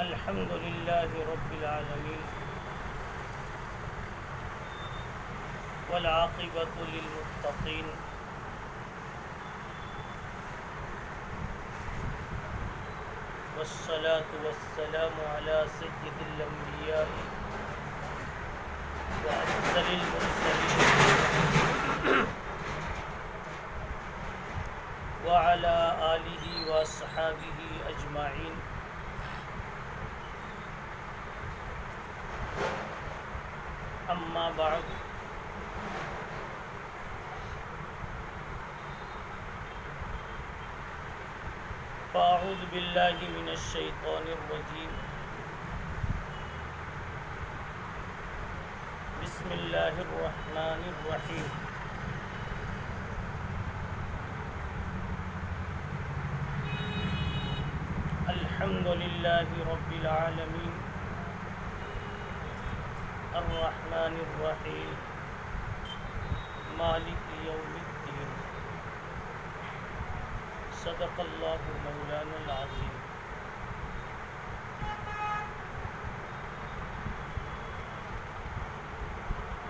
الحمد لله رب العالمين والعاقبة للمتقين والصلاة والسلام على سيد الأنبياء وأفضل المرسلين وعلى آله وصحابه أجمعين. أما بعد، فأعوذ بالله من الشيطان الرجيم. بسم الله الرحمن الرحيم. الحمد لله رب العالمين الرحمن الرحيم مالك يوم الدين. صدق اللہ مولانا العظیم.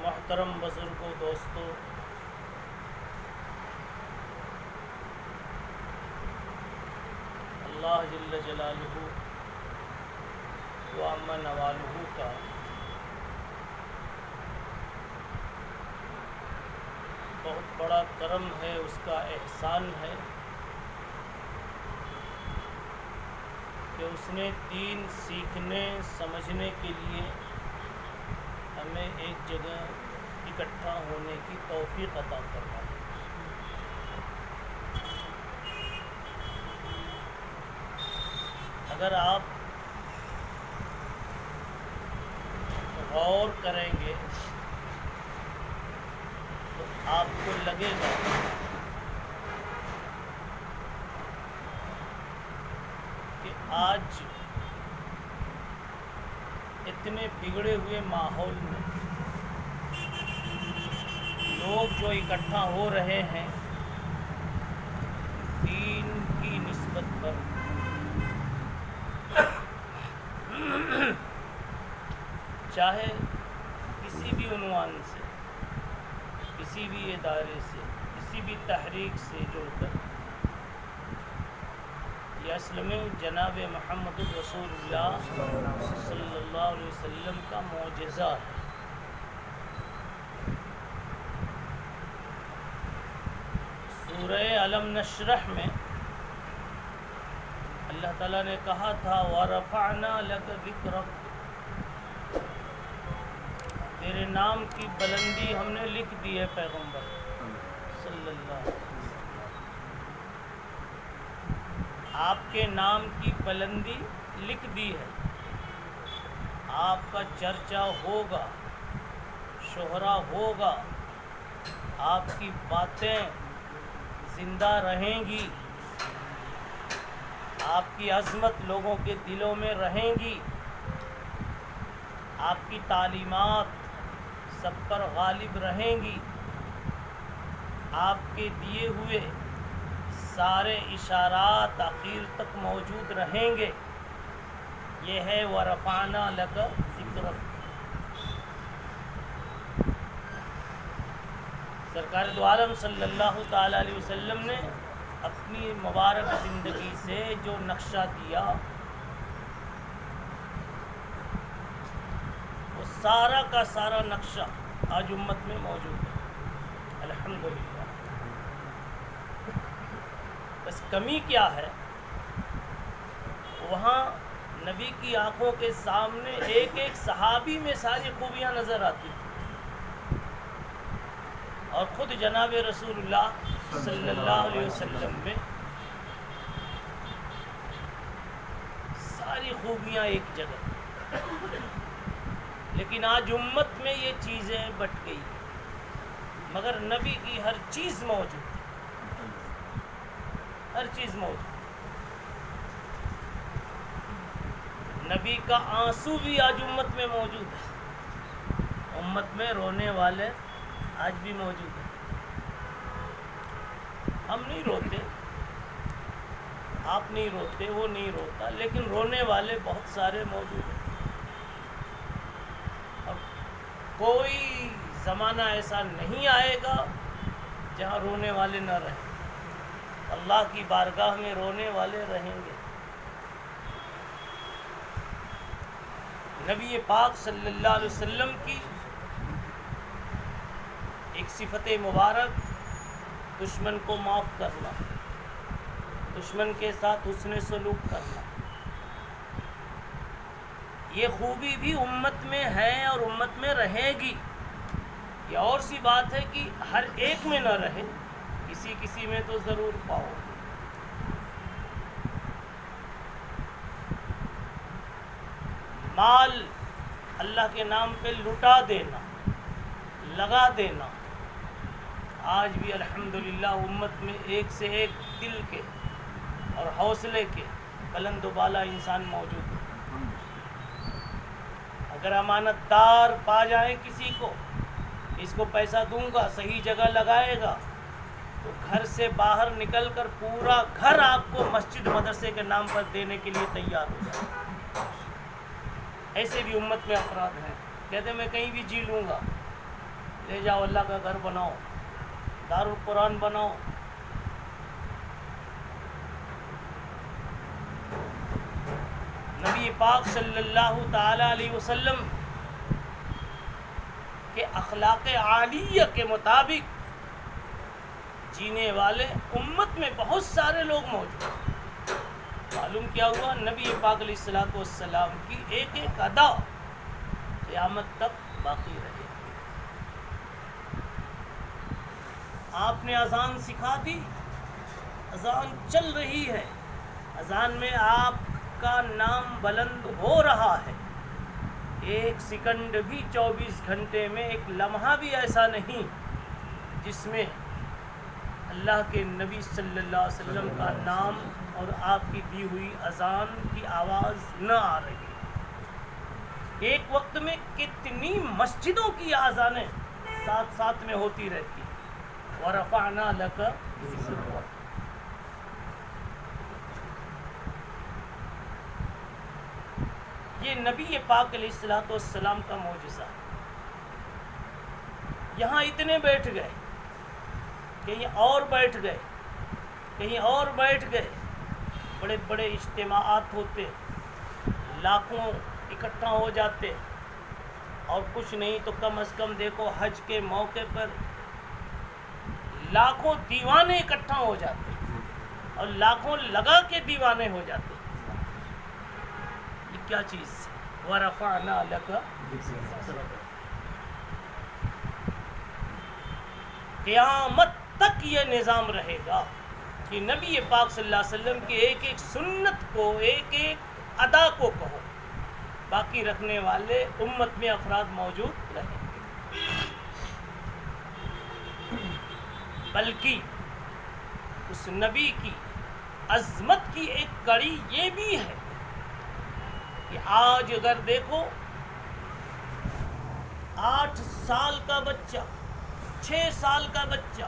محترم بزرگوں، دوستوں، اللہ جل جلالہ و عم نوالہ کا بہت بڑا کرم ہے، اس کا احسان ہے کہ اس نے دین سیکھنے سمجھنے کے لیے ہمیں ایک جگہ اکٹھا ہونے کی توفیق عطا فرمائی. اگر آپ غور کریں گے تو آپ کو لگے گا کہ آج اتنے بگڑے ہوئے ماحول میں لوگ جو اکٹھا ہو رہے ہیں دین کی نسبت پر، چاہے کسی بھی عنوان سے، کسی بھی ادارے سے، کسی بھی تحریک سے جڑ کر، یہ اصل میں جناب محمد رسول اللہ صلی اللہ علیہ وسلم کا معجزہ ہے. سورہ علم نشرح میں اللہ تعالیٰ نے کہا تھا وَرَفَعْنَا لَكَ ذِكْرَكَ، تیرے نام کی بلندی ہم نے لکھ دی ہے پیغمبر صلی اللہ علیہ وسلم. آپ کے نام کی بلندی لکھ دی ہے، آپ کا چرچا ہوگا، شہرا ہوگا، آپ کی باتیں زندہ رہیں گی، آپ کی عظمت لوگوں کے دلوں میں رہیں گی، آپ کی تعلیمات سب پر غالب رہیں گی، آپ کے دیے ہوئے سارے اشارات آخر تک موجود رہیں گے. یہ ہے وَرَفَعْنَا لَكَ ذِكْرَكَ. سرکار دو عالم صلی اللہ تعالی علیہ وسلم نے اپنی مبارک زندگی سے جو نقشہ دیا، وہ سارا کا سارا نقشہ آج امت میں موجود ہے الحمدللہ. بس کمی کیا ہے؟ وہاں نبی کی آنکھوں کے سامنے ایک ایک صحابی میں ساری خوبیاں نظر آتی تھی، اور خود جناب رسول اللہ صلی اللہ علیہ وسلم میں ساری خوبیاں ایک جگہ. لیکن آج امت میں یہ چیزیں بٹ گئی، مگر نبی کی ہر چیز موجود ہے، ہر چیز موجود. نبی کا آنسو بھی آج امت میں موجود ہے، امت میں رونے والے آج بھی موجود ہیں. ہم نہیں روتے، آپ نہیں روتے، وہ نہیں روتا، لیکن رونے والے بہت سارے موجود ہیں. اور کوئی زمانہ ایسا نہیں آئے گا جہاں رونے والے نہ رہیں. اللہ کی بارگاہ میں رونے والے رہیں گے. نبی پاک صلی اللہ علیہ وسلم کی ایک صفت مبارک دشمن کو معاف کرنا، دشمن کے ساتھ حسن سلوک کرنا. یہ خوبی بھی امت میں ہے اور امت میں رہے گی. یہ اور سی بات ہے کہ ہر ایک میں نہ رہے، کسی کسی میں تو ضرور پاؤ. مال اللہ کے نام پہ لٹا دینا، لگا دینا، آج بھی الحمدللہ امت میں ایک سے ایک دل کے اور حوصلے کے بلند و بالا انسان موجود ہیں. اگر امانت دار پا جائیں کسی کو، اس کو پیسہ دوں گا، صحیح جگہ لگائے گا، تو گھر سے باہر نکل کر پورا گھر آپ کو مسجد مدرسے کے نام پر دینے کے لیے تیار ہو جائے. ایسے بھی امت میں افراد ہیں، کہتے ہیں میں کہیں بھی جی لوں گا. لے جاؤ، اللہ کا گھر بناؤ، دارالقرآن بناؤ. نبی پاک صلی اللہ تعالی علیہ وسلم کے اخلاق عالیہ کے مطابق جینے والے امت میں بہت سارے لوگ موجود ہیں. معلوم کیا ہوا؟ نبی پاک علیہ الصلوۃ والسلام کی ایک ایک ادا قیامت تک باقی رہے. آپ نے اذان سکھا دی، اذان چل رہی ہے، اذان میں آپ کا نام بلند ہو رہا ہے. ایک سیکنڈ بھی 24 گھنٹے میں ایک لمحہ بھی ایسا نہیں جس میں اللہ کے نبی صلی اللہ علیہ وسلم کا نام اور آپ کی دی ہوئی اذان کی آواز نہ آ رہی. ایک وقت میں کتنی مسجدوں کی اذانیں ساتھ ساتھ میں ہوتی رہتی. وَرَفَعْنَا لَكَ ذِكْرَكَ. یہ نبی پاک علیہ الصلوۃ والسلام کا معجزہ. یہاں اتنے بیٹھ گئے، کہیں اور بیٹھ گئے، کہیں اور بیٹھ گئے. بڑے بڑے اجتماعات ہوتے، لاکھوں اکٹھا ہو جاتے، اور کچھ نہیں تو کم از کم دیکھو حج کے موقع پر لاکھوں دیوانے اکٹھا ہو جاتے اور لاکھوں لگا کے دیوانے ہو جاتے. یہ کیا چیز ہے؟ وَرَفَعْنَا لَكَ ذِكْرَكَ. قیامت تک یہ نظام رہے گا کہ نبی پاک صلی اللہ علیہ وسلم کی ایک ایک سنت کو، ایک ایک ادا کو کہو، باقی رکھنے والے امت میں افراد موجود رہیں گے. بلکہ اس نبی کی عظمت کی ایک کڑی یہ بھی ہے کہ آج اگر دیکھو 8 سال کا بچہ، 6 سال کا بچہ،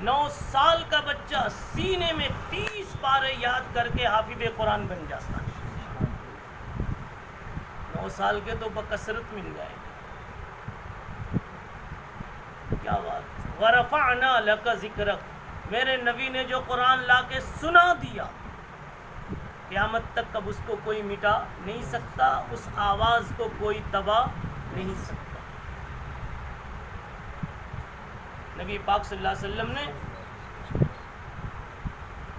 9 سال کا بچہ سینے میں 30 پارے یاد کر کے حافظ قرآن بن جاتا ہے. 9 سال کے تو بکثرت مل جائے گا. کیا بات. وَرَفَعْنَا لَكَ ذِكْرَكَ. میرے نبی نے جو قرآن لا کے سنا دیا، قیامت تک اب اس کو کوئی مٹا نہیں سکتا، اس آواز کو کوئی دبا نہیں سکتا. نبی پاک صلی اللہ علیہ وسلم نے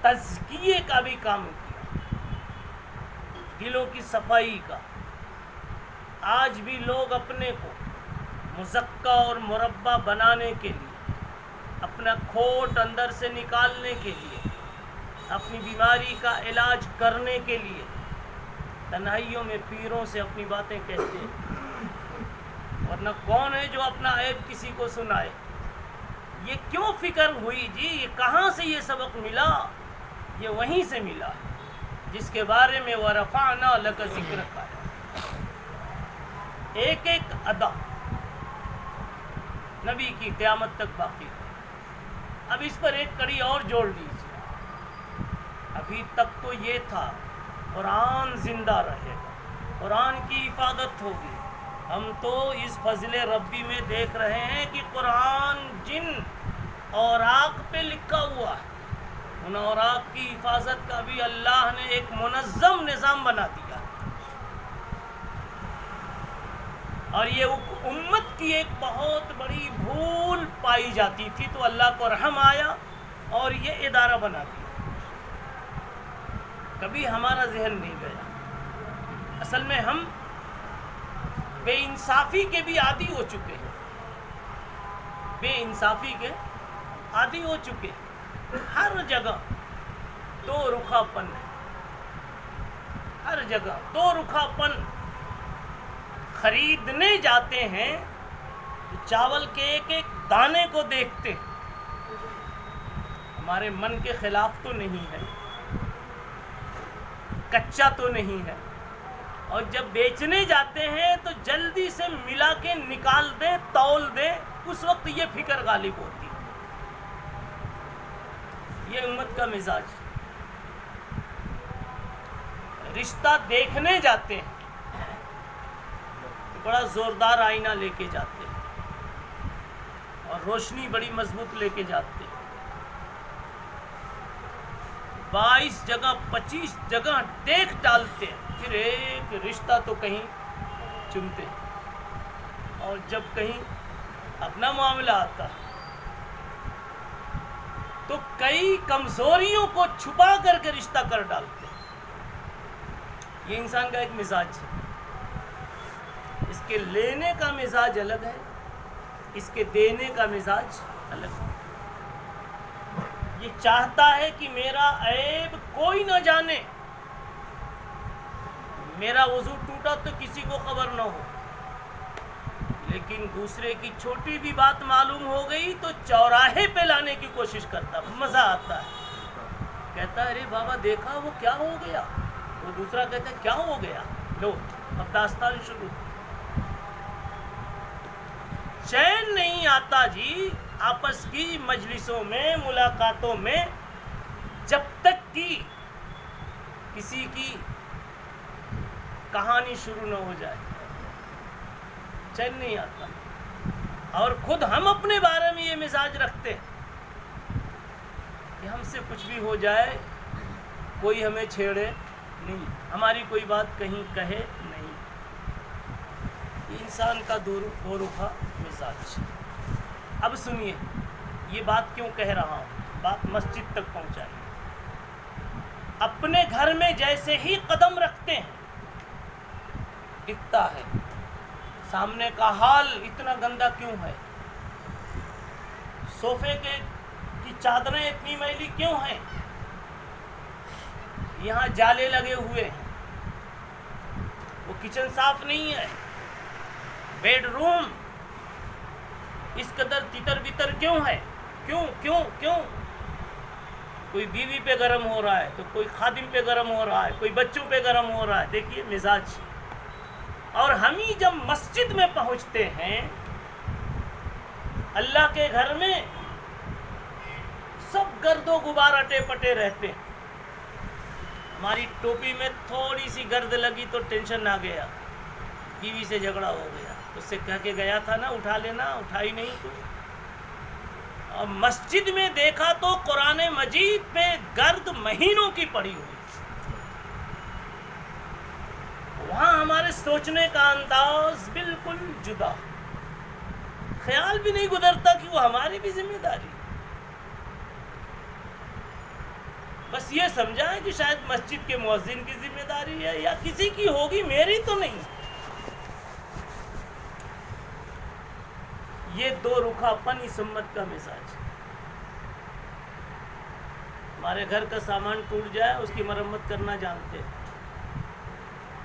تزکیے کا بھی کام کیا، دلوں کی صفائی کا. آج بھی لوگ اپنے کو مزکا اور مربع بنانے کے لیے، اپنا کھوٹ اندر سے نکالنے کے لیے، اپنی بیماری کا علاج کرنے کے لیے تنہائیوں میں پیروں سے اپنی باتیں کہتے ہیں. ورنہ کون ہے جو اپنا عیب کسی کو سنائے؟ یہ کیوں فکر ہوئی جی؟ یہ کہاں سے یہ سبق ملا؟ یہ وہیں سے ملا جس کے بارے میں وَرَفَعْنَا لَكَ ذِكْرَكَ ہے. ایک ایک ادا نبی کی قیامت تک باقی ہے. اب اس پر ایک کڑی اور جوڑ لیجیے. ابھی تک تو یہ تھا قرآن زندہ رہے گا، قرآن کی حفاظت ہوگی. ہم تو اس فضل ربی میں دیکھ رہے ہیں کہ قرآن جن اوراق پہ لکھا ہوا ہے، ان اوراق کی حفاظت کا بھی اللہ نے ایک منظم نظام بنا دیا. اور یہ امت کی ایک بہت بڑی بھول پائی جاتی تھی، تو اللہ کو رحم آیا اور یہ ادارہ بنا دیا. کبھی ہمارا ذہن نہیں گیا. اصل میں ہم بے انصافی کے بھی عادی ہو چکے ہیں، بے انصافی کے عادی ہو چکے ہیں. ہر جگہ دو رخا پن ہے، ہر جگہ دو رخا پن. خریدنے جاتے ہیں تو چاول کے ایک ایک دانے کو دیکھتے ہیں. ہمارے من کے خلاف تو نہیں ہے، کچا تو نہیں ہے. اور جب بیچنے جاتے ہیں تو جلدی سے ملا کے نکال دیں، تول دیں. اس وقت یہ فکر غالب ہوتی ہے. یہ امت کا مزاج. رشتہ دیکھنے جاتے ہیں بڑا زوردار آئینہ لے کے جاتے ہیں اور روشنی بڑی مضبوط لے کے جاتے ہیں. 22 جگہ 25 جگہ دیکھ ڈالتے ہیں، پھر ایک رشتہ تو کہیں چنتے ہیں. اور جب کہیں اپنا معاملہ آتا تو کئی کمزوریوں کو چھپا کر کے رشتہ کر ڈالتے ہیں. یہ انسان کا ایک مزاج ہے. اس کے لینے کا مزاج الگ ہے، اس کے دینے کا مزاج الگ ہے. یہ چاہتا ہے کہ میرا عیب کوئی نہ جانے، میرا وضو ٹوٹا تو کسی کو خبر نہ ہو. لیکن دوسرے کی چھوٹی بھی بات معلوم ہو گئی تو چوراہے پہ لانے کی کوشش کرتا. مزہ آتا ہے. کہتا ہے ارے بابا دیکھا وہ کیا ہو گیا. وہ دوسرا کہتا ہے کیا ہو گیا. لو اب داستان شروع. چین نہیں آتا جی آپس کی مجلسوں میں، ملاقاتوں میں، جب تک کہ کسی کی کہانی شروع نہ ہو جائے. چین نہیں آتا. اور خود ہم اپنے بارے میں یہ مزاج رکھتے ہیں کہ ہم سے کچھ بھی ہو جائے، کوئی ہمیں چھیڑے نہیں، ہماری کوئی بات کہیں کہے نہیں. یہ انسان کا دو رخا مزاج. اب سنیے یہ بات کیوں کہہ رہا ہوں، بات مسجد تک پہنچائیے. اپنے گھر میں جیسے ہی قدم رکھتے ہیں دکھتا ہے سامنے کا حال اتنا گندا کیوں ہے، صوفے کی چادریں اتنی میلی کیوں ہیں، یہاں جالے لگے ہوئے ہیں، وہ کچن صاف نہیں ہے، بیڈ روم اس قدر تتر بتر کیوں ہے. کیوں کوئی بیوی پہ گرم ہو رہا ہے تو کوئی خادم پہ گرم ہو رہا ہے، کوئی بچوں پہ گرم ہو رہا ہے. دیکھیے مزاج. اور ہم ہی جب مسجد میں پہنچتے ہیں اللہ کے گھر میں، سب گرد و غبار اٹے پٹے رہتے ہیں. ہماری ٹوپی میں تھوڑی سی گرد لگی تو ٹینشن آ گیا، بیوی سے جھگڑا ہو گیا، اس سے کہہ کے گیا تھا نا اٹھا لینا، اٹھائی نہیں تو. اور مسجد میں دیکھا تو قرآن مجید پہ گرد مہینوں کی پڑی ہوئی. وہاں ہمارے سوچنے کا انداز بالکل جدا. خیال بھی نہیں گزرتا کہ وہ ہماری بھی ذمہ داری. بس یہ سمجھا ہے کہ شاید مسجد کے مؤذن کی ذمہ داری ہے یا کسی کی ہوگی، میری تو نہیں. یہ دو رخا پن اس امت کا مزاج. ہمارے گھر کا سامان ٹوٹ جائے اس کی مرمت کرنا جانتے ہیں،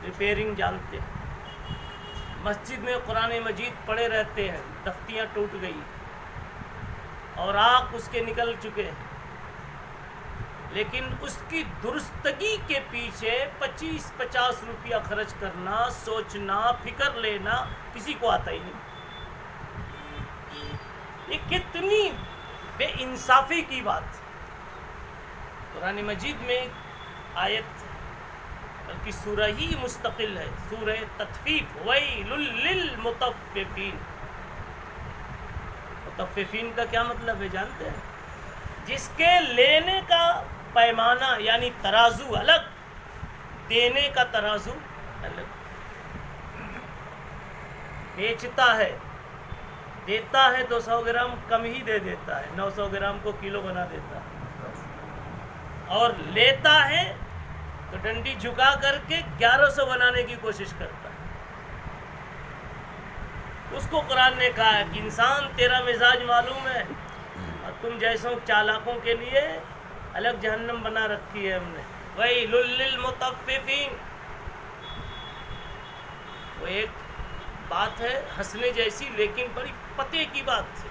ریپیرنگ جانتے ہیں. مسجد میں قرآن مجید پڑے رہتے ہیں، تختیاں ٹوٹ گئی اور آگ اس کے نکل چکے ہیں، لیکن اس کی درستگی کے پیچھے 25-50 روپیہ خرچ کرنا، سوچنا، فکر لینا کسی کو آتا ہی نہیں. یہ کتنی بے انصافی کی بات. قرآن مجید میں آیت بلکہ سورہ ہی مستقل ہے، سورہ تطفیف، ویل للمطففین۔ مطففین کا کیا مطلب ہے جانتے ہیں؟ جس کے لینے کا پیمانہ یعنی ترازو الگ، دینے کا ترازو الگ۔ بیچتا ہے، دیتا ہے 200 گرام کم ہی دے دیتا ہے، 900 گرام کو کلو بنا دیتا ہے، اور لیتا ہے تو ڈنڈی جھکا کر کے 1100 بنانے کی کوشش کرتا ہے۔ اس کو قرآن نے کہا ہے کہ انسان تیرا مزاج معلوم ہے، اور تم جیسوں چالاکوں کے لیے الگ جہنم بنا رکھی ہے ہم نے۔ وَيْلٌ لِّلْمُطَفِّفِينَ۔ وہ ایک بات ہے ہنسنے جیسی لیکن بڑی پتے کی بات ہے۔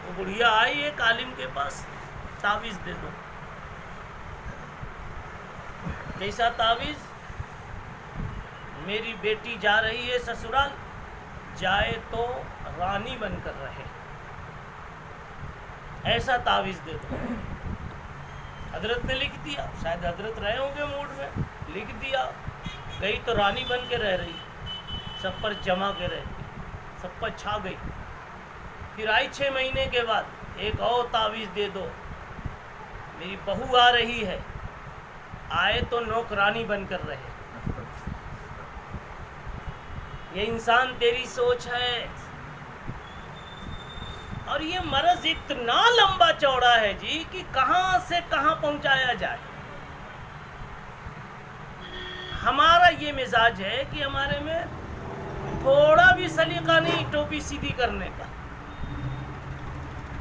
وہ بڑھیا آئی ایک عالم کے پاس، تعویذ دے دو۔ کیسا تعویذ؟ میری بیٹی جا رہی ہے سسرال، جائے تو رانی بن کر رہے، ایسا تعویذ دے دو۔ حضرت نے لکھ دیا، شاید حضرت رہے ہوں گے موڈ میں، لکھ دیا۔ گئی تو رانی بن کے رہ رہی، سب پر جمع کے رہتی، سب پر چھا گئی۔ پھر آئی 6 مہینے کے بعد، ایک اور تعویذ دے دو، میری بہو آ رہی ہے، آئے تو نوکرانی بن کر رہے۔ یہ انسان تیری سوچ ہے، اور یہ مرض اتنا لمبا چوڑا ہے جی کہ کہاں سے کہاں پہنچایا جائے۔ ہمارا یہ مزاج ہے کہ ہمارے میں تھوڑا بھی سلیقہ نہیں ٹوپی سیدھی کرنے کا،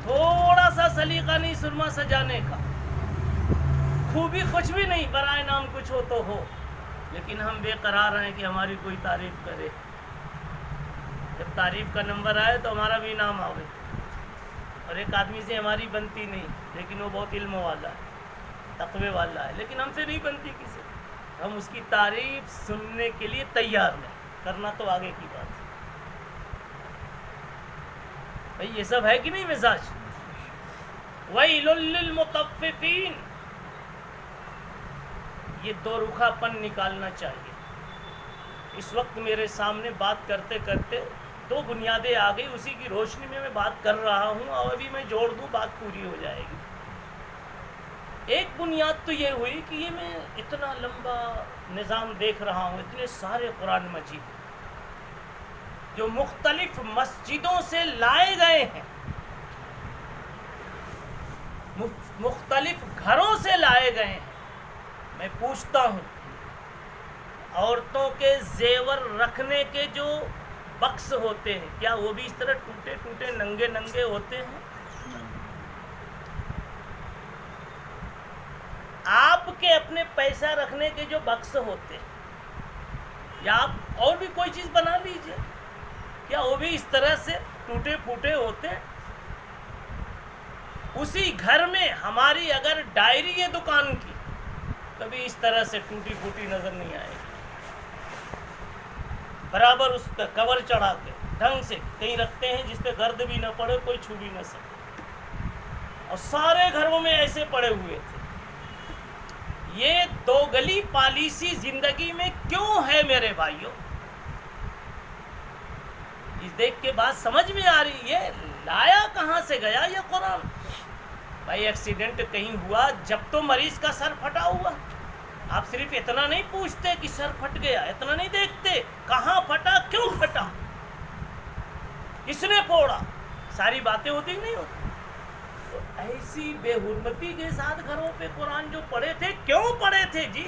تھوڑا سا سلیقہ نہیں سرما سجانے کا، خوبی کچھ بھی نہیں، برائے نام کچھ ہو تو ہو، لیکن ہم بے قرار ہیں کہ ہماری کوئی تعریف کرے۔ جب تعریف کا نمبر آئے تو ہمارا بھی نام آوے، اور ایک آدمی سے ہماری بنتی نہیں، لیکن وہ بہت علم والا ہے، تقوی والا ہے، لیکن ہم سے نہیں بنتی کسی، ہم اس کی تعریف سننے کے لیے تیار نہیں، کرنا تو آگے کی بات ہے۔ بھئی یہ سب ہے کہ نہیں مزاج؟ وَيْلٌ لِّلْمُطَفِّفِينَ۔ یہ دو رخا پن نکالنا چاہیے۔ اس وقت میرے سامنے بات کرتے کرتے 2 بنیادیں آ گئی، اسی کی روشنی میں بات کر رہا ہوں، اور ابھی میں جوڑ دوں بات پوری ہو جائے گی۔ ایک بنیاد تو یہ ہوئی کہ یہ میں اتنا لمبا نظام دیکھ رہا ہوں، اتنے سارے قرآن مجید جو مختلف مسجدوں سے لائے گئے ہیں، مختلف گھروں سے لائے گئے ہیں۔ میں پوچھتا ہوں، عورتوں کے زیور رکھنے کے جو بکس ہوتے ہیں، کیا وہ بھی اس طرح ٹوٹے ٹوٹے ننگے ننگے ہوتے ہیں؟ آپ کے اپنے پیسہ رکھنے کے جو بکس ہوتے ہیں، یا آپ اور بھی کوئی چیز بنا لیجئے، کیا وہ بھی اس طرح سے ٹوٹے پھوٹے ہوتے ہیں؟ اسی گھر میں ہماری اگر ڈائری ہے دکان کی، کبھی اس طرح سے ٹوٹی پھوٹی نظر نہیں آئے گی، برابر اس کا کور چڑھا کے ڈھنگ سے کہیں رکھتے ہیں جس پہ گرد بھی نہ پڑے، کوئی چھو بھی نہ سکے، اور سارے گھروں میں ایسے پڑے ہوئے تھے۔ یہ 2 گلی پالیسی زندگی میں کیوں ہے میرے بھائیوں؟ اس دیکھ کے بات سمجھ میں آ رہی ہے، لایا کہاں سے گیا یہ قرآن؟ بھائی ایکسیڈنٹ کہیں ہوا جب تو مریض کا سر پھٹا ہوا، آپ صرف اتنا نہیں پوچھتے کہ سر پھٹ گیا، اتنا نہیں دیکھتے کہاں پھٹا، کیوں پھٹا، کس نے پھوڑا، ساری باتیں ہوتی نہیں ہوتی۔ تو ایسی بے حرمتی کے ساتھ گھروں پہ قرآن جو پڑھے تھے، کیوں پڑھے تھے جی؟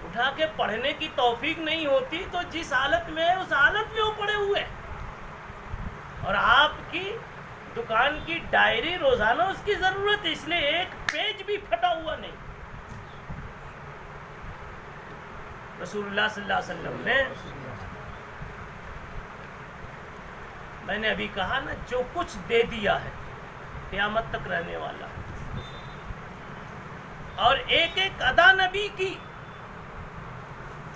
اٹھا کے پڑھنے کی توفیق نہیں ہوتی تو جس حالت میں ہے اس حالت میں وہ پڑے ہوئے، اور آپ کی دکان کی ڈائری روزانہ اس کی ضرورت ہے، اس لیے ایک پیج بھی پھٹا ہوا نہیں۔ رسول اللہ صلی اللہ علیہ وسلم نے، میں نے ابھی کہا نا، جو کچھ دے دیا ہے قیامت تک رہنے والا، اور ایک ایک ادا نبی کی،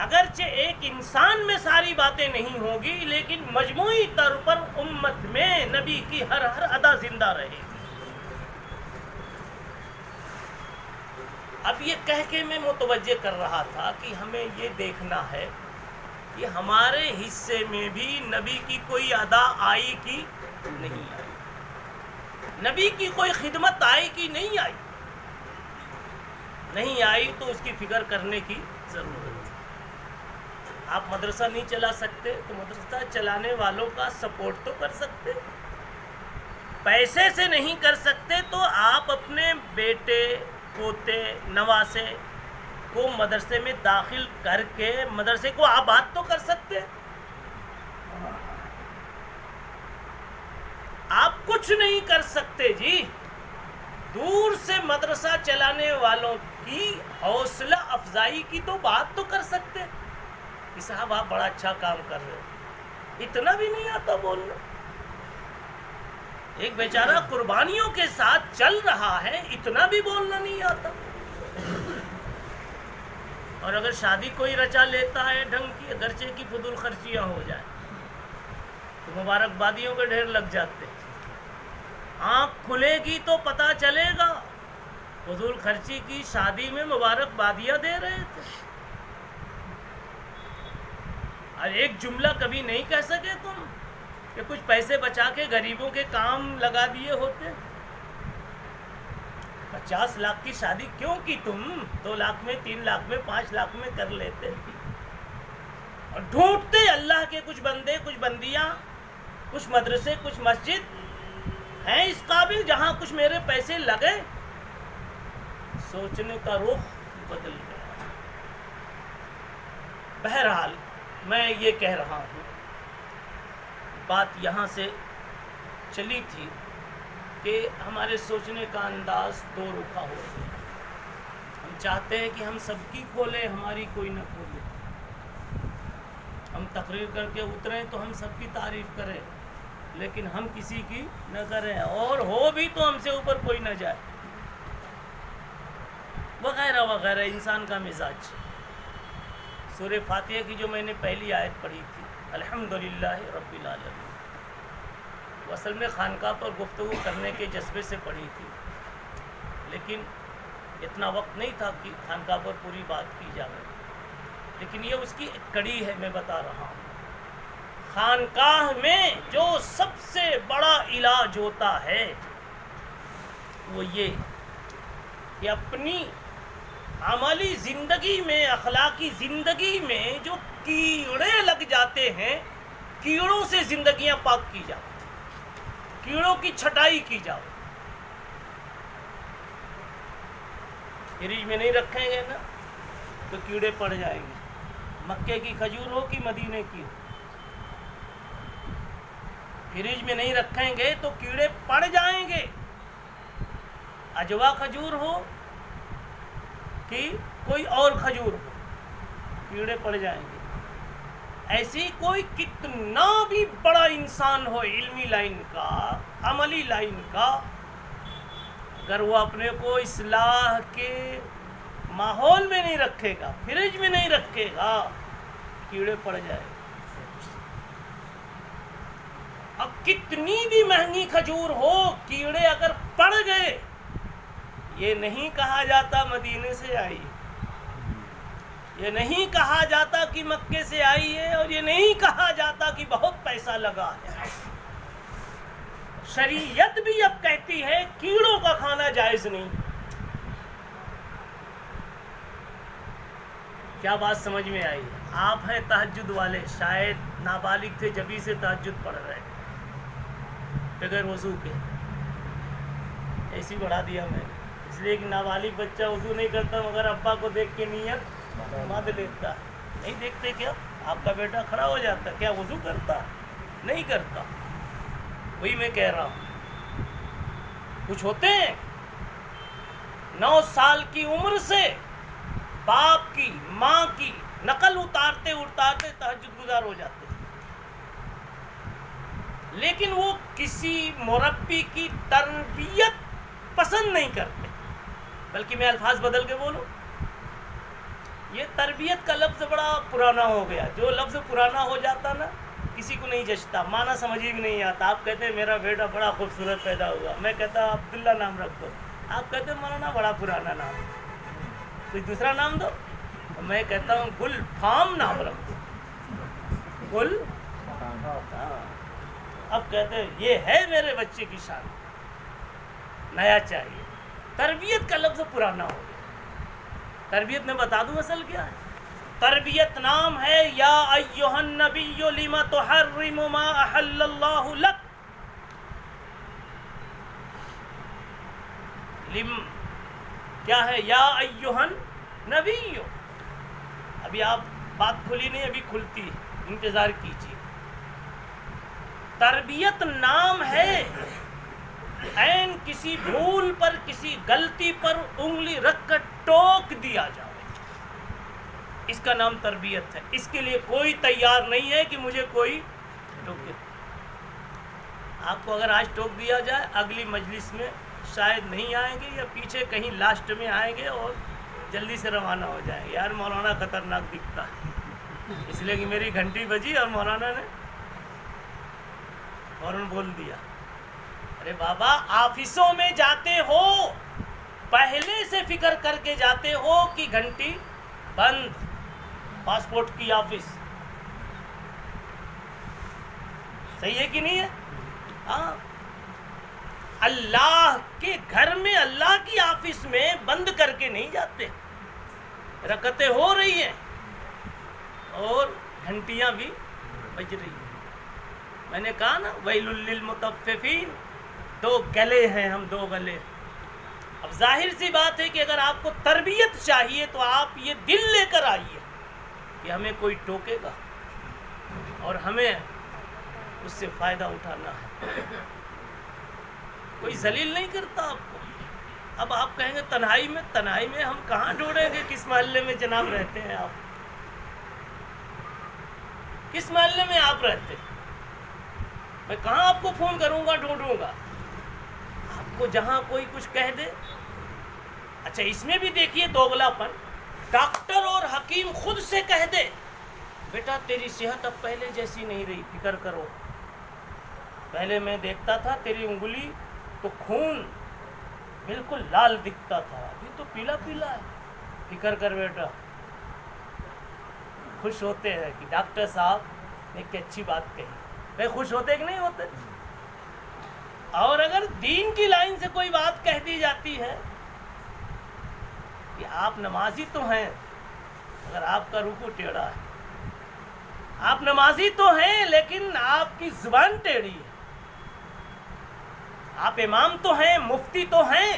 اگرچہ ایک انسان میں ساری باتیں نہیں ہوگی، لیکن مجموعی طور پر امت میں نبی کی ہر ادا زندہ رہے گی۔ اب یہ کہہ کے میں متوجہ کر رہا تھا کہ ہمیں یہ دیکھنا ہے کہ ہمارے حصے میں بھی نبی کی کوئی ادا آئی کہ نہیں آئی، نبی کی کوئی خدمت آئی کہ نہیں آئی، نہیں آئی تو اس کی فکر کرنے کی ضرورت ہے۔ آپ مدرسہ نہیں چلا سکتے تو مدرسہ چلانے والوں کا سپورٹ تو کر سکتے، پیسے سے نہیں کر سکتے تو آپ اپنے بیٹے پوتے نواسے کو مدرسے میں داخل کر کے مدرسے کو آباد تو کر سکتے۔ آپ کچھ نہیں کر سکتے جی، دور سے مدرسہ چلانے والوں کی حوصلہ افزائی کی تو بات تو کر سکتے کہ صاحب آپ بڑا اچھا کام کر رہے ہو، اتنا بھی نہیں آتا بولنا۔ ایک بیچارہ قربانیوں کے ساتھ چل رہا ہے، اتنا بھی بولنا نہیں آتا۔ اور اگر شادی کوئی رچا لیتا ہے ڈھنگ کی، اگرچہ کی فضول خرچیاں ہو جائیں تو مبارکبادیوں کے ڈھیر لگ جاتے، آنکھ کھلے گی تو پتہ چلے گا فضول خرچی کی شادی میں مبارکبادیاں دے رہے تھے۔ اور ایک جملہ کبھی نہیں کہہ سکے تم کہ کچھ پیسے بچا کے غریبوں کے کام لگا دیے ہوتے؟ 50 لاکھ کی شادی کیوں کی تم؟ 2 لاکھ میں، 3 لاکھ میں، 5 لاکھ میں کر لیتے۔ اور ڈھونڈتے اللہ کے کچھ بندے، کچھ بندیاں، کچھ مدرسے، کچھ مسجد ہیں اس قابل جہاں کچھ میرے پیسے لگے۔ سوچنے کا رخ بدل گیا۔ بہرحال میں یہ کہہ رہا ہوں، بات یہاں سے چلی تھی کہ ہمارے سوچنے کا انداز دو رخا ہو گیا۔ ہم چاہتے ہیں کہ ہم سب کی کھولیں، ہماری کوئی نہ کھولے۔ ہم تقریر کر کے اتریں تو ہم سب کی تعریف کریں، لیکن ہم کسی کی نہ کریں، اور ہو بھی تو ہم سے اوپر کوئی نہ جائے، وغیرہ وغیرہ۔ انسان کا مزاج۔ سورہ فاتحہ کی جو میں نے پہلی آیت پڑھی تھی، الحمدللہ رب العالمین، وہ اصل میں خانقاہ پر گفتگو کرنے کے جذبے سے پڑھی تھی، لیکن اتنا وقت نہیں تھا کہ خانقاہ پر پوری بات کی جائے، لیکن یہ اس کی ایک کڑی ہے، میں بتا رہا ہوں۔ خانقاہ میں جو سب سے بڑا علاج ہوتا ہے وہ یہ کہ اپنی عملی زندگی میں، اخلاقی زندگی میں جو کیڑے لگ جاتے ہیں، کیڑوں سے زندگیاں پاک کی جاؤ، کیڑوں کی چھٹائی کی جاؤ۔ فریج میں نہیں رکھیں گے نا تو کیڑے پڑ جائیں گے، مکے کی کھجور ہو کہ مدینے کی ہو، فریج میں نہیں رکھیں گے تو کیڑے پڑ جائیں گے۔ اجوا کھجور ہو کہ کوئی اور کھجور ہو، کیڑے پڑ جائیں گے۔ ایسی کوئی کتنا بھی بڑا انسان ہو علمی لائن کا، عملی لائن کا، اگر وہ اپنے کو اصلاح کے ماحول میں نہیں رکھے گا، فریج میں نہیں رکھے گا، کیڑے پڑ جائیں گے۔ اب کتنی بھی مہنگی کھجور ہو، کیڑے اگر پڑ گئے، یہ نہیں کہا جاتا مدینے سے آئی ہے، یہ نہیں کہا جاتا کہ مکے سے آئی ہے، اور یہ نہیں کہا جاتا کہ بہت پیسہ لگا ہے۔ شریعت بھی اب کہتی ہے کیڑوں کا کھانا جائز نہیں۔ کیا بات سمجھ میں آئی؟ آپ ہیں تہجد والے، شاید نابالغ تھے جبھی سے تہجد پڑھ رہے ہیں بغیر وضو کے، ایسی بڑھا دیا میں نے، اس لیے کہ نابالغ بچہ وضو نہیں کرتا مگر ابا کو دیکھ کے نیت ماد لیتا ہے۔ نہیں دیکھتے کیا؟ آپ کا بیٹا کھڑا ہو جاتا، کیا وضو کرتا؟ نہیں کرتا۔ وہی میں کہہ رہا ہوں، کچھ ہوتے ہیں 9 سال کی عمر سے باپ کی، ماں کی نقل اتارتے اتارتے تہجد گزار ہو جاتے ہیں، لیکن وہ کسی مربی کی تربیت پسند نہیں کرتے، بلکہ میں الفاظ بدل کے بولوں، یہ تربیت کا لفظ بڑا پرانا ہو گیا۔ جو لفظ پرانا ہو جاتا نا کسی کو نہیں جچتا، معنی سمجھ بھی نہیں آتا۔ آپ کہتے ہیں میرا بیٹا بڑا خوبصورت پیدا ہوا، میں کہتا ہوں عبداللہ نام رکھ دو، آپ کہتے ہیں مولانا بڑا پرانا نام، کوئی دوسرا نام دو. میں کہتا ہوں گل فام نام رکھو. گل اب کہتے ہیں یہ ہے میرے بچے کی شان, نیا چاہیے. تربیت کا لفظ پرانا ہو گیا. تربیت میں بتا دوں اصل کیا ہے. تربیت نام ہے یا ایھا النبی لم تحرم ما احل اللہ لک. لم کیا ہے؟ یا ایھا النبی. ابھی آپ بات کھلی نہیں, ابھی کھلتی ہے, انتظار کیجیے. تربیت نام ہے عین کسی بھول پر, کسی غلطی پر انگلی رکھ کر ٹوک دیا جائے, اس کا نام تربیت ہے. اس کے لیے کوئی تیار نہیں ہے کہ مجھے کوئی ٹوکے. آپ کو اگر آج ٹوک دیا جائے, اگلی مجلس میں شاید نہیں آئیں گے, یا پیچھے کہیں لاسٹ میں آئیں گے اور جلدی سے روانہ ہو جائیں گے. یار مولانا خطرناک دکھتا ہے, اس لیے کہ میری گھنٹی بجی اور مولانا نے فوراً بول دیا. ارے بابا, آفسوں میں جاتے ہو پہلے سے فکر کر کے جاتے ہو کہ گھنٹی بند, پاسپورٹ کی آفس, صحیح ہے کہ نہیں ہے؟ ہاں. اللہ کے گھر میں, اللہ کی آفس میں بند کر کے نہیں جاتے. رکعتیں ہو رہی ہیں اور گھنٹیاں بھی بج رہی ہیں. میں نے کہا نا ویل للمطففین, دو گلے ہیں ہم, دو گلے. اب ظاہر سی بات ہے کہ اگر آپ کو تربیت چاہیے تو آپ یہ دل لے کر آئیے کہ ہمیں کوئی ٹوکے گا اور ہمیں اس سے فائدہ اٹھانا ہے. کوئی ذلیل نہیں کرتا آپ کو. اب آپ کہیں گے تنہائی میں ہم کہاں ڈھونڈیں گے؟ کس محلے میں جناب رہتے ہیں آپ؟ کس محلے میں آپ رہتے ہیں؟ میں کہاں آپ کو فون کروں گا, ڈھونڈوں گا؟ آپ کو جہاں کوئی کچھ کہہ دے. اچھا, اس میں بھی دیکھیے دوغلا پن. ڈاکٹر اور حکیم خود سے کہہ دے بیٹا تیری صحت اب پہلے جیسی نہیں رہی, فکر کرو. پہلے میں دیکھتا تھا تیری انگلی تو خون بالکل لال دکھتا تھا, ابھی تو پیلا پیلا ہے, فکر کر بیٹا. خوش ہوتے ہیں کہ ڈاکٹر صاحب نے ایک اچھی بات کہی. بھائی خوش ہوتے کہ نہیں ہوتے؟ اور اگر دین کی لائن سے کوئی بات کہہ دی جاتی ہے کہ آپ نمازی تو ہیں اگر آپ کا رکوع ٹیڑھا ہے, آپ نمازی تو ہیں لیکن آپ کی زبان ٹیڑھی ہے, آپ امام تو ہیں, مفتی تو ہیں,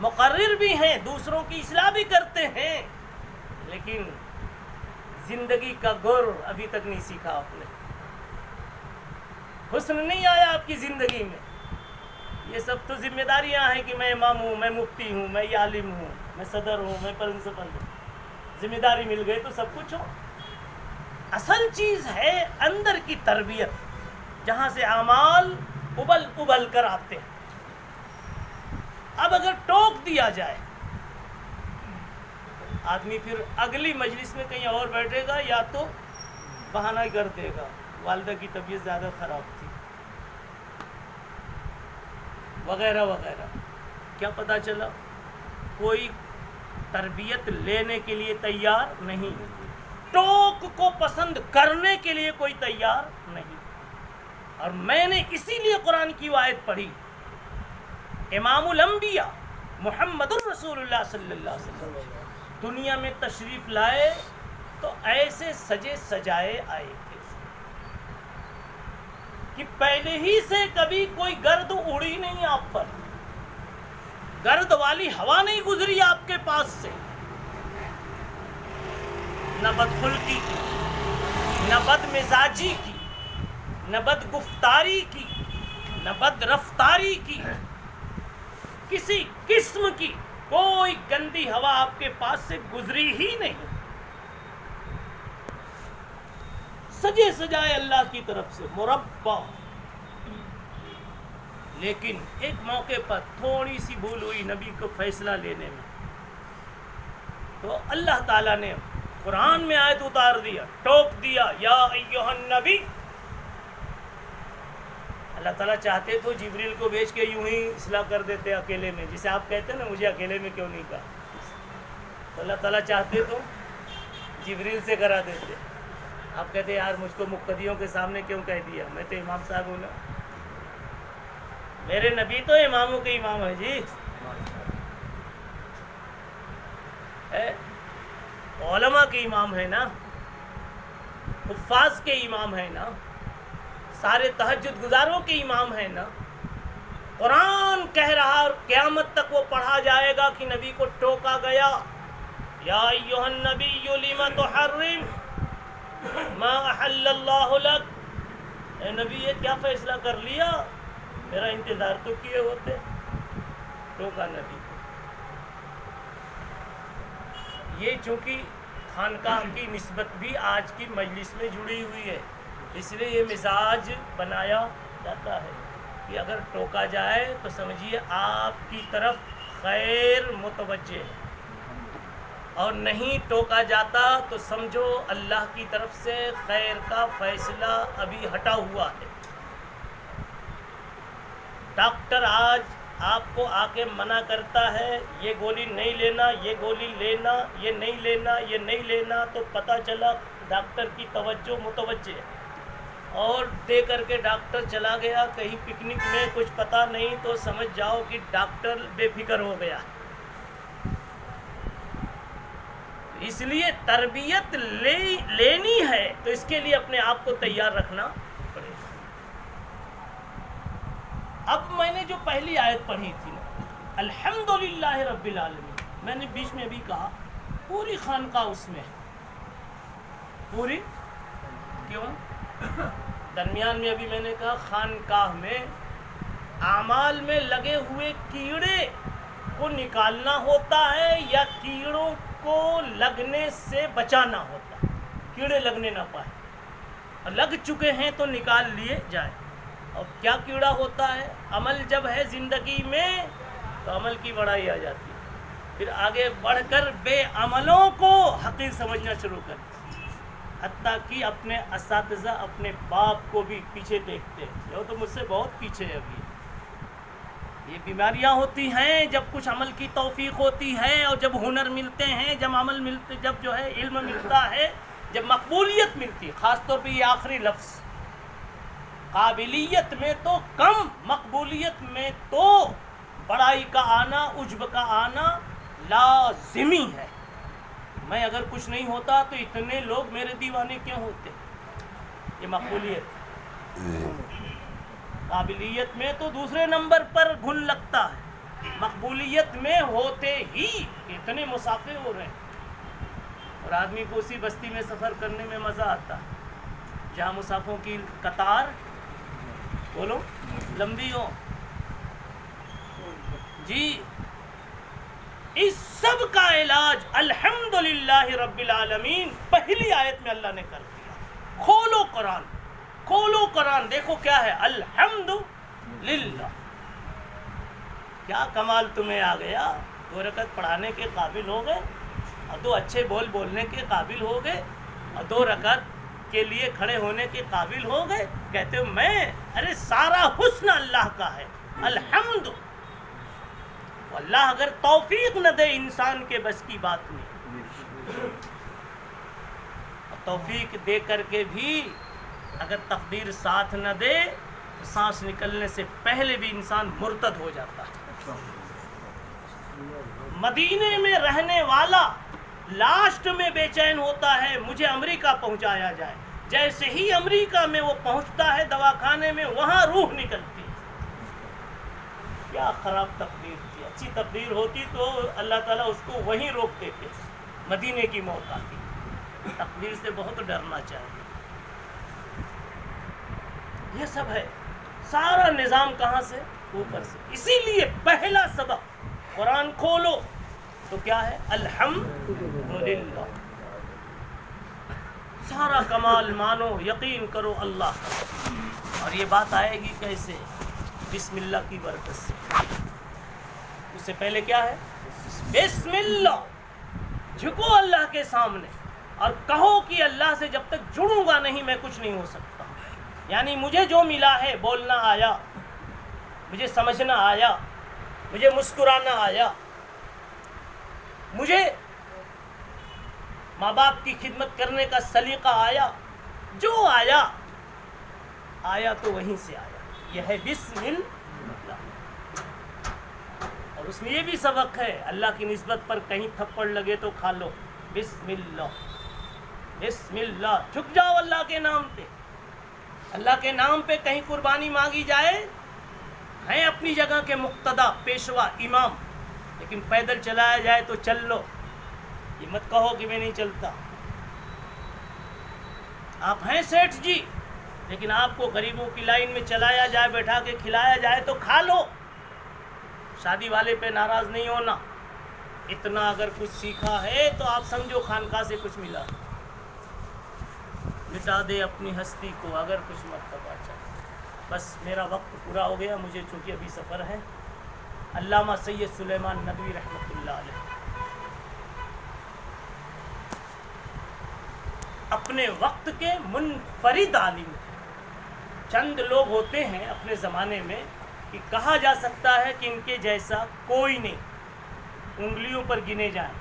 مقرر بھی ہیں, دوسروں کی اصلاح بھی کرتے ہیں, لیکن زندگی کا گر ابھی تک نہیں سیکھا آپ نے. حسن نہیں آیا آپ کی زندگی میں. یہ سب تو ذمہ داریاں ہیں کہ میں امام ہوں, میں مفتی ہوں, میں عالم ہوں, میں صدر ہوں, میں پرنسپل ہوں. ذمہ داری مل گئی تو سب کچھ ہو. اصل چیز ہے اندر کی تربیت, جہاں سے اعمال ابل کر آتے ہیں. اب اگر ٹوک دیا جائے آدمی پھر اگلی مجلس میں کہیں اور بیٹھے گا, یا تو بہانہ کر دے گا والدہ کی طبیعت زیادہ خراب تھی وغیرہ وغیرہ. کیا پتہ چلا؟ کوئی تربیت لینے کے لیے تیار نہیں, ٹوک کو پسند کرنے کے لیے کوئی تیار نہیں. اور میں نے اسی لیے قرآن کی آیت پڑھی, امام الانبیاء محمد الرسول اللہ صلی اللہ علیہ وسلم دنیا میں تشریف لائے تو ایسے سجے سجائے آئے تھے کہ پہلے ہی سے کبھی کوئی گرد اڑی نہیں آپ پر, گرد والی ہوا نہیں گزری آپ کے پاس سے, نہ بدخلقی کی, نہ بد مزاجی کی, نہ بد گفتاری کی, نہ بد رفتاری کی, کسی قسم کی کوئی گندی ہوا آپ کے پاس سے گزری ہی نہیں. سجے سجائے اللہ کی طرف سے مربع. لیکن ایک موقع پر تھوڑی سی بھول ہوئی نبی کو فیصلہ لینے میں, تو اللہ تعالیٰ نے قرآن میں آیت اتار دیا, ٹوک دیا, یا ایھا النبی. اللہ تعالیٰ چاہتے تو جبریل کو بھیج کے یوں ہی اصلاح کر دیتے اکیلے میں, جسے آپ کہتے ہیں نا مجھے اکیلے میں کیوں نہیں کہا. تو اللہ تعالیٰ چاہتے تو جبریل سے کرا دیتے. آپ کہتے یار مجھ کو مقتدیوں کے سامنے کیوں کہہ دیا, میں تو امام صاحب ہوں نا. میرے نبی تو اماموں کے امام ہے جی, علماء کے امام ہے نا, حفاظ کے امام ہے نا, سارے تہجد گزاروں کے امام ہے نا. قرآن کہہ رہا اور قیامت تک وہ پڑھا جائے گا کہ نبی کو ٹوکا گیا, یا ایھا النبی لم تحرم ما احل اللہ لک. اے نبی یہ کیا فیصلہ کر لیا, میرا انتظار تو کیے ہوتے. ٹوکا نبی. یہ چونکہ خانقاہ کی نسبت بھی آج کی مجلس میں جڑی ہوئی ہے, اس لیے یہ مزاج بنایا جاتا ہے کہ اگر ٹوکا جائے تو سمجھیے آپ کی طرف خیر متوجہ ہے, اور نہیں ٹوکا جاتا تو سمجھو اللہ کی طرف سے خیر کا فیصلہ ابھی ہٹا ہوا ہے. ڈاکٹر آج آپ کو آ کے منع کرتا ہے یہ گولی نہیں لینا, یہ گولی لینا, یہ نہیں لینا, یہ نہیں لینا, تو پتہ چلا ڈاکٹر کی توجہ متوجہ ہے, اور دے کر کے ڈاکٹر چلا گیا کہیں پکنک میں, کچھ پتہ نہیں تو سمجھ جاؤ کہ ڈاکٹر بے فکر ہو گیا. اس لیے تربیت لینی ہے تو اس کے لیے اپنے آپ کو تیار رکھنا پڑے گا. اب میں نے جو پہلی آیت پڑھی تھی نا, الحمدللہ رب العالمین, میں نے بیچ میں بھی کہا پوری خانقاہ اس میں ہے. پوری کیوں؟ درمیان میں ابھی میں نے کہا خانقاہ میں اعمال میں لگے ہوئے کیڑے کو نکالنا ہوتا ہے یا کیڑوں کو لگنے سے بچانا ہوتا ہے. کیڑے لگنے نہ پائے, اور لگ چکے ہیں تو نکال لیے جائیں. اور کیا کیڑا ہوتا ہے؟ عمل جب ہے زندگی میں تو عمل کی بڑائی آ جاتی ہے, پھر آگے بڑھ کر بے عملوں کو حقیر سمجھنا شروع کر, حتیٰ کہ اپنے اساتذہ اپنے باپ کو بھی پیچھے دیکھتے ہیں, وہ تو مجھ سے بہت پیچھے ہے. ابھی یہ بیماریاں ہوتی ہیں جب کچھ عمل کی توفیق ہوتی ہے, اور جب ہنر ملتے ہیں, جب عمل ملتے, جب جو ہے علم ملتا ہے, جب مقبولیت ملتی ہے. خاص طور پہ یہ آخری لفظ, قابلیت میں تو کم, مقبولیت میں تو بڑائی کا آنا, عجب کا آنا لازمی ہے. میں اگر کچھ نہیں ہوتا تو اتنے لوگ میرے دیوانے کیوں ہوتے؟ یہ مقبولیت. قابلیت میں تو دوسرے نمبر پر گھن لگتا ہے, مقبولیت میں ہوتے ہی اتنے مسافر ہو رہے ہیں. اور آدمی کو اسی بستی میں سفر کرنے میں مزہ آتا ہے جہاں مسافروں کی قطار بولو لمبی ہو. جی اس سب کا علاج الحمدللہ رب العالمین پہلی آیت میں اللہ نے کر دیا. کھولو قرآن, کھولو قرآن, دیکھو کیا ہے, الحمدللہ. کیا کمال تمہیں آ گیا, 2 رکعت پڑھانے کے قابل ہو گئے, اور 2 اچھے بولنے کے قابل ہو گئے, اور 2 رکعت کے لیے کھڑے ہونے کے قابل ہو گئے. کہتے ہو میں, ارے سارا حسن اللہ کا ہے, الحمد. اللہ اگر توفیق نہ دے انسان کے بس کی بات نہیں, توفیق دے کر کے بھی اگر تقدیر ساتھ نہ دے تو سانس نکلنے سے پہلے بھی انسان مرتد ہو جاتا ہے. مدینے میں رہنے والا لاسٹ میں بے چین ہوتا ہے مجھے امریکہ پہنچایا جائے. جیسے ہی امریکہ میں وہ پہنچتا ہے دواخانے میں, وہاں روح نکلتی ہے. کیا خراب تقدیر تھی. اچھی تقدیر ہوتی تو اللہ تعالیٰ اس کو وہیں روک دیتے. مدینے کی موت آتی. تقدیر سے بہت ڈرنا چاہیے. یہ سب ہے, سارا نظام کہاں سے, اوپر سے. اسی لیے پہلا سبق قرآن کھولو تو کیا ہے, الحمدللہ. سارا کمال مانو, یقین کرو اللہ کا. اور یہ بات آئے گی کیسے, بسم اللہ کی برکت سے. اس سے پہلے کیا ہے, بسم اللہ. جھکو اللہ کے سامنے اور کہو کہ اللہ سے جب تک جڑوں گا نہیں میں کچھ نہیں ہو سکتا. یعنی مجھے جو ملا ہے, بولنا آیا, مجھے سمجھنا آیا, مجھے مسکرانا آیا, مجھے ماں باپ کی خدمت کرنے کا سلیقہ آیا، جو آیا تو وہیں سے آیا، یہ ہے بسم اللہ۔ اور اس میں یہ بھی سبق ہے، اللہ کی نسبت پر کہیں تھپڑ لگے تو کھا لو، بسم اللہ، بسم اللہ، جھک جاؤ اللہ کے نام پہ۔ اللہ کے نام پہ کہیں قربانی مانگی جائے، ہیں اپنی جگہ کے مقتدا، پیشوا، امام، لیکن پیدل چلایا جائے تو چل لو، یہ مت کہو کہ میں نہیں چلتا۔ آپ ہیں سیٹھ جی، لیکن آپ کو غریبوں کی لائن میں چلایا جائے، بیٹھا کے کھلایا جائے تو کھا لو، شادی والے پہ ناراض نہیں ہونا۔ اتنا اگر کچھ سیکھا ہے تو آپ سمجھو خانقاہ سے کچھ ملا، مٹا دے اپنی ہستی کو اگر کچھ مرتبہ چاہے۔ بس میرا وقت پورا ہو گیا، مجھے چونکہ ابھی سفر ہے۔ علامہ سید سلیمان ندوی رحمۃ اللہ علیہ اپنے وقت کے منفرد عالم تھے۔ چند لوگ ہوتے ہیں اپنے زمانے میں کہ کہا جا سکتا ہے کہ ان کے جیسا کوئی نہیں، انگلیوں پر گنے جائیں۔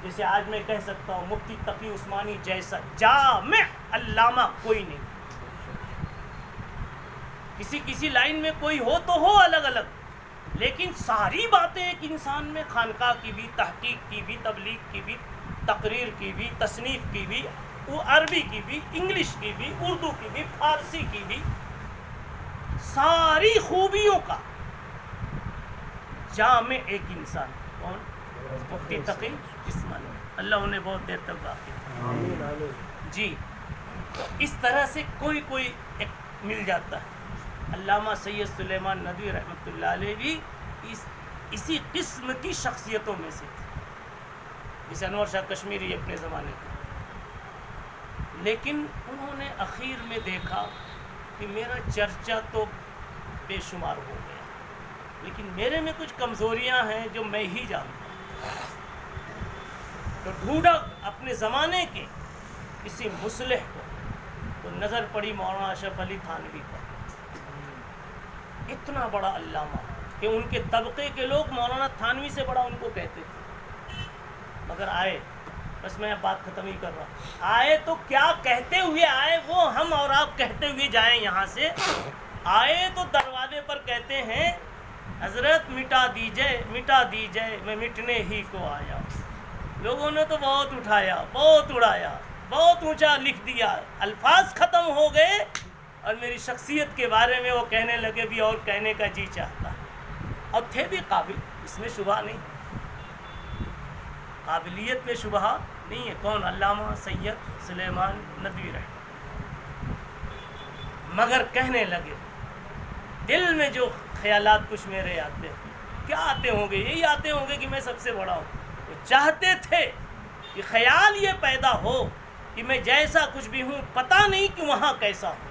جیسے آج میں کہہ سکتا ہوں مفتی تقی عثمانی جیسا جامع علامہ کوئی نہیں۔ کسی لائن میں کوئی ہو تو ہو الگ الگ، لیکن ساری باتیں ایک انسان میں، خانقاہ کی بھی، تحقیق کی بھی، تبلیغ کی بھی، تقریر کی بھی، تصنیف کی بھی، عربی کی بھی، انگلش کی بھی، اردو کی بھی، فارسی کی بھی، ساری خوبیوں کا جامع ایک انسان۔ کون؟ مفتی تقی عثمانی، اللہ انہیں بہت دیر تک باقی جی۔ تو اس طرح سے کوئی ایک مل جاتا ہے۔ علامہ سید سلیمان ندوی رحمۃ اللہ علیہ بھی اسی قسم کی شخصیتوں میں سے تھے، جیسے انور شاہ کشمیری اپنے زمانے کے۔ لیکن انہوں نے اخیر میں دیکھا کہ میرا چرچا تو بے شمار ہو گیا، لیکن میرے میں کچھ کمزوریاں ہیں جو میں ہی جانتا ہوں۔ تو ڈھونڈا اپنے زمانے کے کسی مصلح کو، تو نظر پڑی مولانا اشرف علی تھانوی پر۔ اتنا بڑا علامہ کہ ان کے طبقے کے لوگ مولانا تھانوی سے بڑا ان کو کہتے تھے، مگر آئے، بس میں بات ختم ہی کر رہا ہوں، آئے تو کیا کہتے ہوئے آئے، وہ ہم اور آپ کہتے ہوئے جائیں یہاں سے۔ آئے تو دروازے پر کہتے ہیں حضرت مٹا دیجئے میں مٹنے ہی کو آیا۔ لوگوں نے تو بہت اٹھایا، بہت اڑایا، بہت اونچا لکھ دیا، الفاظ ختم ہو گئے، اور میری شخصیت کے بارے میں وہ کہنے لگے بھی اور کہنے کا جی چاہتا، اور تھے بھی قابل، اس میں شبہ نہیں، قابلیت میں شبہ نہیں ہے۔ کون؟ علامہ سید سلیمان ندوی رحمہ۔ مگر کہنے لگے، دل میں جو خیالات کچھ میرے آتے ہیں، کیا آتے ہوں گے؟ یہی آتے ہوں گے کہ میں سب سے بڑا ہوں۔ وہ چاہتے تھے کہ خیال یہ پیدا ہو کہ میں جیسا کچھ بھی ہوں، پتہ نہیں کہ وہاں کیسا ہوں۔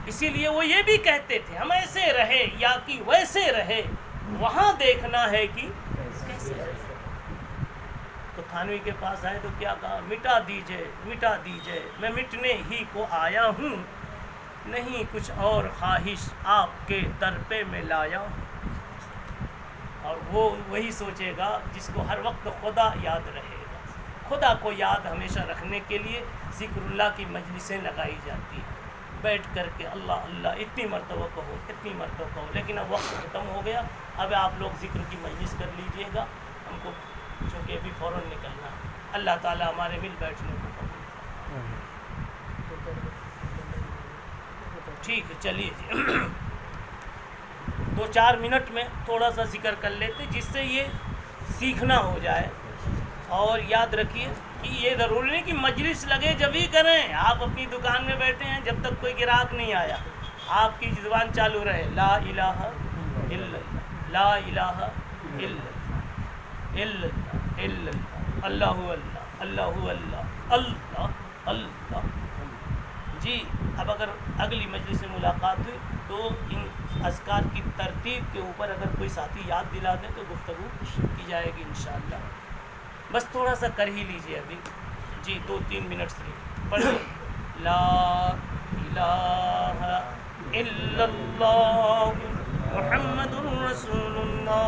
اسی لیے وہ یہ بھی کہتے تھے ہم ایسے رہے یا کہ ویسے رہے، وہاں دیکھنا ہے کہ کیسے رہے۔ تو تھانوی کے پاس آئے تو کیا کہا؟ مٹا دیجئے میں مٹنے ہی کو آیا ہوں، نہیں کچھ اور خواہش آپ کے در پہ میں لایا ہوں۔ اور وہ وہی سوچے گا جس کو ہر وقت خدا یاد رہے گا۔ خدا کو یاد ہمیشہ رکھنے کے لیے ذکر اللہ کی مجلسیں لگائی جاتی ہیں، بیٹھ کر کے اللہ اللہ اتنی مرتبہ کہو، لیکن اب وقت ختم ہو گیا۔ اب آپ لوگ ذکر کی مجلس کر لیجئے گا، ہم کو چونکہ ابھی فوراً نکلنا ہے۔ اللہ تعالیٰ ہمارے مل بیٹھنے کو قبول کرے۔ ٹھیک ہے، چلیے جی 2-4 منٹ میں تھوڑا سا ذکر کر لیتے جس سے یہ سیکھنا ہو جائے۔ اور یاد رکھیے کہ یہ ضروری نہیں کہ مجلس لگے جب ہی کریں، آپ اپنی دکان میں بیٹھے ہیں جب تک کوئی گراہک نہیں آیا، آپ کی زبان چالو رہے، لا الہ الا اللہ، لا الہ الا اللہ، اللہ اللہ اللہ اللہ اللہ اللہ۔ جی اب اگر اگلی مجلس سے ملاقات ہوئی تو ان اذکار کی ترتیب کے اوپر اگر کوئی ساتھی یاد دلا دیں تو گفتگو کی جائے گی انشاءاللہ۔ بس تھوڑا سا کر ہی لیجئے ابھی جی، 2-3 منٹ سے پڑھیں۔ لا الہ الا اللہ محمد رسول اللہ